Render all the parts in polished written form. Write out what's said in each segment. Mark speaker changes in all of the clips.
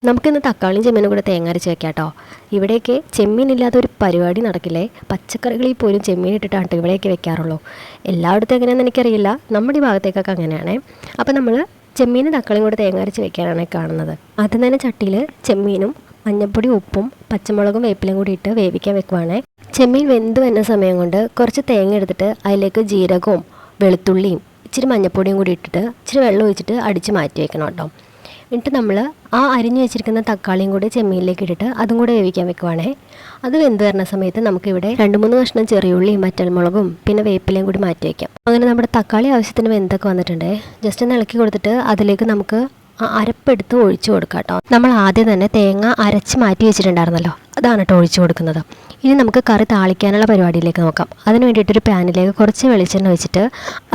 Speaker 1: നമുക്കിന്ന് തക്കാളിയും ചെമ്മീനും കൂടെ തേങ്ങ അരച്ച് വെക്കാം കേട്ടോ. ഇവിടെയൊക്കെ ചെമ്മീനില്ലാത്ത ഒരു പരിപാടി നടക്കില്ലേ. പച്ചക്കറികളിൽ പോലും ചെമ്മീൻ ഇട്ടിട്ടാണ് ഇവിടെയൊക്കെ വെക്കാറുള്ളൂ. എല്ലായിടത്തും എങ്ങനെയാണെന്ന് എനിക്കറിയില്ല, നമ്മുടെ ഈ ഭാഗത്തേക്കൊക്കെ അങ്ങനെയാണേ. അപ്പോൾ നമ്മൾ ചെമ്മീനും തക്കാളിയും കൂടെ തേങ്ങ അരച്ച് വെക്കാനാണ് കാണുന്നത്. ആദ്യം തന്നെ ചട്ടിയിൽ ചെമ്മീനും മഞ്ഞൾപ്പൊടി, ഉപ്പും പച്ചമുളകും വേപ്പിലയും കൂടി ഇട്ട് വേവിക്കാൻ വെക്കുവാണേ. ചെമ്മീൻ വെന്ത് വരുന്ന സമയം കൊണ്ട് കുറച്ച് തേങ്ങ എടുത്തിട്ട് അതിലേക്ക് ജീരകവും വെളുത്തുള്ളിയും ഇച്ചിരി മഞ്ഞൾപ്പൊടിയും കൂടി ഇട്ടിട്ട് ഇച്ചിരി വെള്ളം ഒഴിച്ചിട്ട് അടിച്ച് മാറ്റി വെക്കണം കേട്ടോ. എന്നിട്ട് നമ്മൾ ആ അരിഞ്ഞു വെച്ചിരിക്കുന്ന തക്കാളിയും കൂടി ചെമ്മീനിലേക്ക് ഇട്ടിട്ട് അതും കൂടെ വേവിക്കാൻ വെക്കുവാണേ. അത് വെന്ത് വരുന്ന സമയത്ത് നമുക്കിവിടെ 2-3 കഷ്ണം ചെറിയുള്ളിയും വറ്റൽമുളകും പിന്നെ വേപ്പിലയും കൂടി മാറ്റി വയ്ക്കാം. അങ്ങനെ നമ്മുടെ തക്കാളി ആവശ്യത്തിന് വെന്തൊക്കെ വന്നിട്ടുണ്ട്. ജസ്റ്റ് ഒന്ന് ഇളക്കി കൊടുത്തിട്ട് അതിലേക്ക് നമുക്ക് അരപ്പെടുത്ത് ഒഴിച്ചു കൊടുക്കാം കേട്ടോ. നമ്മൾ ആദ്യം തന്നെ തേങ്ങ അരച്ച് മാറ്റി വെച്ചിട്ടുണ്ടായിരുന്നല്ലോ, അതാണ് കേട്ടോ ഒഴിച്ചു കൊടുക്കുന്നത്. ഇനി നമുക്ക് കറി താളിക്കാനുള്ള പരിപാടിയിലേക്ക് നോക്കാം. അതിന് വേണ്ടിയിട്ടൊരു പാനിലേക്ക് കുറച്ച് വെളിച്ചെണ്ണ വെച്ചിട്ട്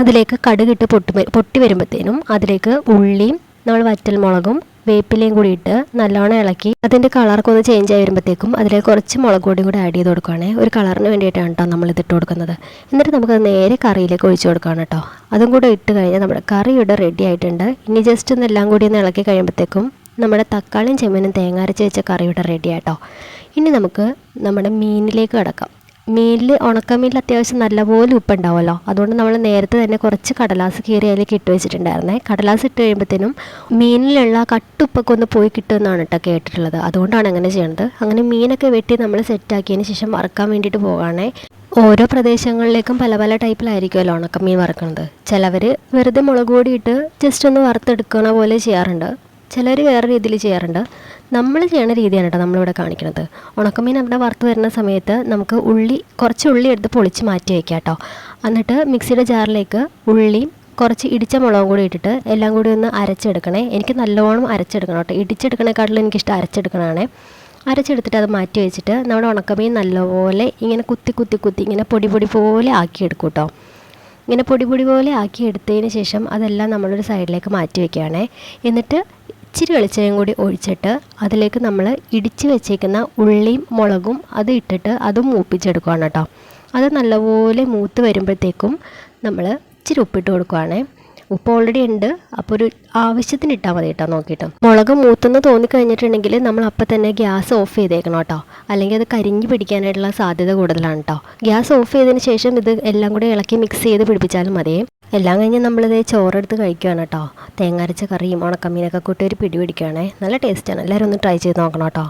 Speaker 1: അതിലേക്ക് കടുകിട്ട് പൊട്ടി വരുമ്പോഴത്തേനും അതിലേക്ക് ഉള്ളിയും നമ്മൾ വറ്റൽമുളകും വേപ്പിലയും കൂടി ഇട്ട് നല്ലോണം ഇളക്കി അതിൻ്റെ കളറൊക്കെ ഒന്ന് ചേഞ്ച് ആയി വരുമ്പോഴത്തേക്കും അതിലേക്ക് കുറച്ച് മുളക് പൊടിയും കൂടി ആഡ് ചെയ്ത് കൊടുക്കുകയാണെ. ഒരു കളറിന് വേണ്ടിയിട്ടാണ് കേട്ടോ നമ്മൾ ഇതിട്ട് കൊടുക്കുന്നത്. എന്നിട്ട് നമുക്കത് നേരെ കറിയിലേക്ക് ഒഴിച്ച് കൊടുക്കുകയാണ് കേട്ടോ. അതും കൂടെ ഇട്ട് കഴിഞ്ഞാൽ നമ്മുടെ കറി ഇവിടെ റെഡി ആയിട്ടുണ്ട്. ഇനി ജസ്റ്റ് ഒന്ന് എല്ലാം കൂടി ഒന്ന് ഇളക്കി കഴിയുമ്പോഴത്തേക്കും നമ്മുടെ തക്കാളിയും ചെമ്മീനും തേങ്ങ അരച്ച് വെച്ച കറി ഇവിടെ റെഡി ആയിട്ടോ. ഇനി നമുക്ക് നമ്മുടെ മീനിലേക്ക് കിടക്കാം. മീനിൽ ഉണക്കമീനിൽ അത്യാവശ്യം നല്ലപോലെ ഉപ്പുണ്ടാവുമല്ലോ, അതുകൊണ്ട് നമ്മൾ നേരത്തെ തന്നെ കുറച്ച് കടലാസ് കീറി അതിലേക്ക് ഇട്ട് വെച്ചിട്ടുണ്ടായിരുന്നേ. കടലാസ് ഇട്ട് കഴിയുമ്പോഴത്തേനും മീനിലുള്ള കട്ടുപ്പൊക്കെ ഒന്ന് പോയി കിട്ടുമെന്നാണ് കേട്ടോ കേട്ടിട്ടുള്ളത്. അതുകൊണ്ടാണ് അങ്ങനെ ചെയ്യണത്. അങ്ങനെ മീനൊക്കെ വെട്ടി നമ്മൾ സെറ്റാക്കിയതിന് ശേഷം വറുക്കാൻ വേണ്ടിയിട്ട് പോവുകയാണേ. ഓരോ പ്രദേശങ്ങളിലേക്കും പല പല ടൈപ്പിലായിരിക്കുമല്ലോ ഉണക്കമീൻ വറുക്കുന്നത്. ചിലവർ വെറുതെ മുളക് പൊടി ഇട്ട് ജസ്റ്റ് ഒന്ന് വറുത്തെടുക്കണ പോലെ ചെയ്യാറുണ്ട്, ചിലർ വേറെ രീതിയിൽ ചെയ്യാറുണ്ട്. നമ്മൾ ചെയ്യുന്ന രീതിയാണ് കേട്ടോ നമ്മളിവിടെ കാണിക്കുന്നത്. ഉണക്കമീൻ അവിടെ വറുത്ത് വരുന്ന സമയത്ത് നമുക്ക് കുറച്ച് ഉള്ളി എടുത്ത് പൊളിച്ച് മാറ്റി വയ്ക്കാം കേട്ടോ. എന്നിട്ട് മിക്സിയുടെ ജാറിലേക്ക് ഉള്ളിയും കുറച്ച് ഇടിച്ച മുളകും കൂടി ഇട്ടിട്ട് എല്ലാം കൂടി ഒന്ന് അരച്ചെടുക്കണേ. എനിക്ക് നല്ലോണം അരച്ചെടുക്കണം കേട്ടോ. ഇടിച്ചെടുക്കണേക്കാട്ടിലും എനിക്കിഷ്ടം അരച്ചെടുക്കണതാണേ. അരച്ചെടുത്തിട്ട് അത് മാറ്റി വെച്ചിട്ട് നമ്മുടെ ഉണക്കമീൻ നല്ലപോലെ ഇങ്ങനെ കുത്തി ഇങ്ങനെ പൊടി പോലെ ആക്കിയെടുക്കും കേട്ടോ. ഇങ്ങനെ പൊടി പോലെ ആക്കി എടുത്തതിന് ശേഷം അതെല്ലാം നമ്മളൊരു സൈഡിലേക്ക് മാറ്റി വയ്ക്കുകയാണേ. എന്നിട്ട് ഇച്ചിരി വെളിച്ചെണ്ണയും കൂടി ഒഴിച്ചിട്ട് അതിലേക്ക് നമ്മൾ ഇടിച്ച് വെച്ചേക്കുന്ന ഉള്ളിയും മുളകും അത് ഇട്ടിട്ട് അതും മൂപ്പിച്ചെടുക്കുകയാണ് കേട്ടോ. അത് നല്ലപോലെ മൂത്ത് വരുമ്പോഴത്തേക്കും നമ്മൾ ഇച്ചിരി ഉപ്പിട്ട് കൊടുക്കുകയാണേ. ഉപ്പ് ഓൾറെഡി ഉണ്ട്, അപ്പോൾ ഒരു ആവശ്യത്തിന് ഇട്ടാൽ മതി കേട്ടോ നോക്കിയിട്ട്. മുളക് മൂത്തെന്ന് തോന്നിക്കഴിഞ്ഞിട്ടുണ്ടെങ്കിൽ നമ്മൾ അപ്പം തന്നെ ഗ്യാസ് ഓഫ് ചെയ്തേക്കണം കേട്ടോ, അല്ലെങ്കിൽ അത് കരിഞ്ഞ് പിടിക്കാനായിട്ടുള്ള സാധ്യത കൂടുതലാണ് കേട്ടോ. ഗ്യാസ് ഓഫ് ചെയ്തതിന് ശേഷം ഇത് എല്ലാം കൂടി ഇളക്കി മിക്സ് ചെയ്ത് പിടിപ്പിച്ചാലും മതിയേ. എല്ലാം കഴിഞ്ഞ് നമ്മളിത് ചോറെടുത്ത് കഴിക്കുകയാണ് കേട്ടോ. തേങ്ങ അരച്ച കറിയും ഉണക്കമീനൊക്കെ കൂട്ടി ഒരു പിടി പിടിക്കുകയാണേ. നല്ല ടേസ്റ്റാണ്. എല്ലാവരും ഒന്ന് ട്രൈ ചെയ്ത് നോക്കണം കേട്ടോ.